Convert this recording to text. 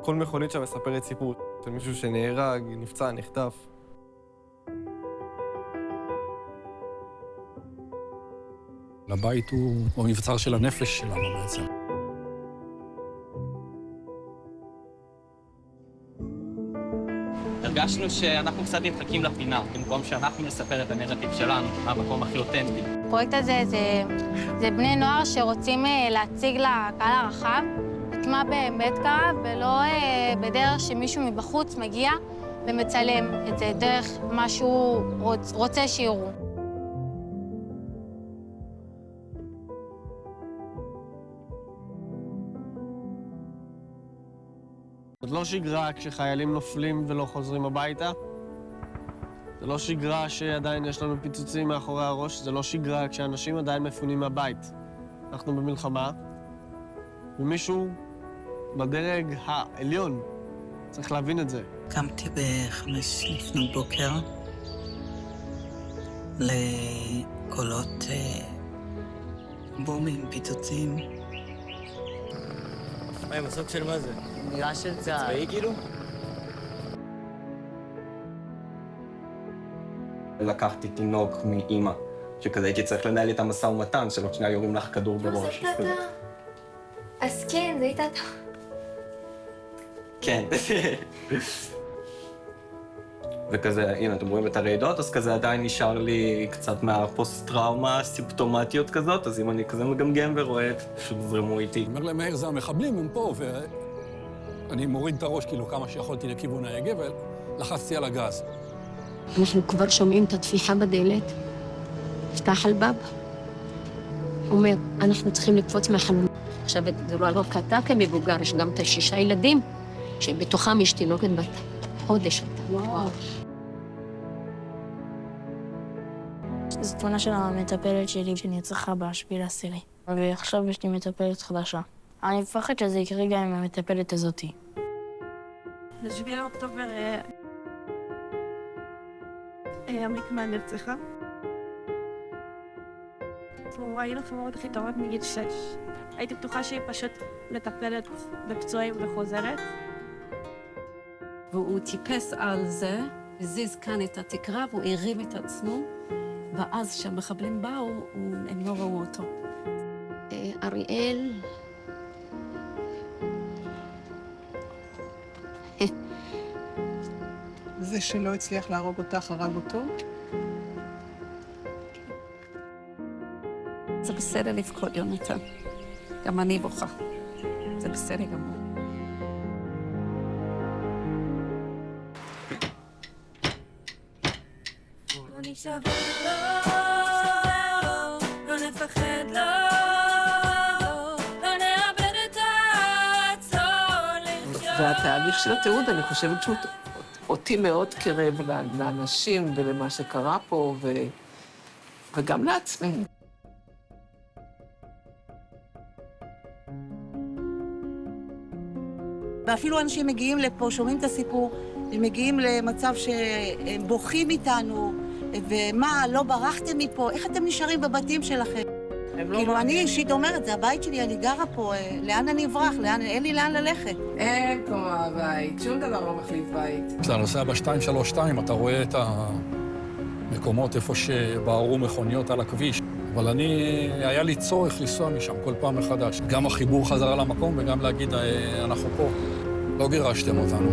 כל מכונית שם מספרת סיפור של מישהו שנהרג, נפצע, נחטף. הבית הוא המבצר של הנפש שלנו בעצם. הרגשנו שאנחנו קצת נדחקים לפינה, במקום שאנחנו נספר את הנרטיב שלנו, המקום הכי אותנטי. הפרויקט הזה זה בני נוער שרוצים להציג לקהל הרחב את מה באמת קרה, ולא בדרך שמישהו מבחוץ מגיע ומצלם את זה דרך מה שהוא רוצה שיראו. זאת לא שגרה כשחיילים נופלים ולא חוזרים הביתה. זה לא שגרה שעדיין יש לנו פיצוצים מאחורי הראש. זה לא שגרה כשאנשים עדיין מפונים מהבית. אנחנו במלחמה, ומישהו בדרג העליון צריך להבין את זה. קמתי ב5 לפנות בוקר לקולות בומים, פיצוצים. מה, מסוג של מה זה? נראה של צה"ל. צבאי כאילו? לקחתי תינוק מאמא, שכזה הייתי צריך לנהל איתה משא ומתן, שלא שנייה יורים לך כדור בראש. זה היית אתה. אז כן, זה היית אתה. כן. וכזה, הנה, אתם רואים את הרעידות, אז כזה עדיין נשאר לי קצת מהפוסט-טראומה סימפטומטיות כזאת, אז אם אני כזה מגמגם ורואה, פשוט זרמו איתי. אני אומר להם, מאיר, זה המחבלים, הם פה, ואני מוריד את הראש כאילו כמה שיכולתי לכיוון ההגה, ולחצתי על הגז. אנחנו כבר שומעים את התפיחה בדלת. פתח על בב. אומר, אנחנו צריכים לקפוץ מהחלון. עכשיו, זה לא רק אתה כמבוגר, יש גם את 6 ילדים, שבתוכם יש תינוקת בת חודש. וואו. זו תמונה של המטפלת שלי שנרצחה ב7/10. ועכשיו יש לי מטפלת חדשה. אני מפחד שזה יקרה גם עם המטפלת הזאתי. ב7 באוקטובר עמיקמן נרצחה. היינו חברות הכי טובות מגיל 6. הייתי בטוחה שהיא פשוט מטפלת בפצועים וחוזרת. והוא טיפס על זה, הזיז כאן את התקרה, והוא הרים את עצמו, ואז כשהמחבלים באו, הם לא ראו אותו. אריאל... זה שלא הצליח להרוג אותך, הרג אותו? זה בסדר לבכות, יונתן. גם אני בוכה. זה בסדר גמור. לא נשבר לו, לא נפחד לו, לא נאבד את הצורך. והתהליך של התיעוד, אני חושבת שהוא אותי מאוד קרב לאנשים ולמה שקרה פה, וגם לעצמי. ואפילו אנשים מגיעים לפה, שומעים את הסיפור, הם מגיעים למצב שהם בוכים איתנו, ומה, לא ברחתם מפה? איך אתם נשארים בבתים שלכם? כאילו, אני אישית אומרת, זה הבית שלי, אני גרה פה, לאן אני אברח? אין לי לאן ללכת. אין כמו הבית, שום דבר לא מחליף בית. כשאתה נוסע ב232, אתה רואה את המקומות איפה שבערו מכוניות על הכביש. אבל היה לי צורך לנסוע משם כל פעם מחדש. גם החיבור חזרה למקום וגם להגיד, אנחנו פה. לא גירשתם אותנו.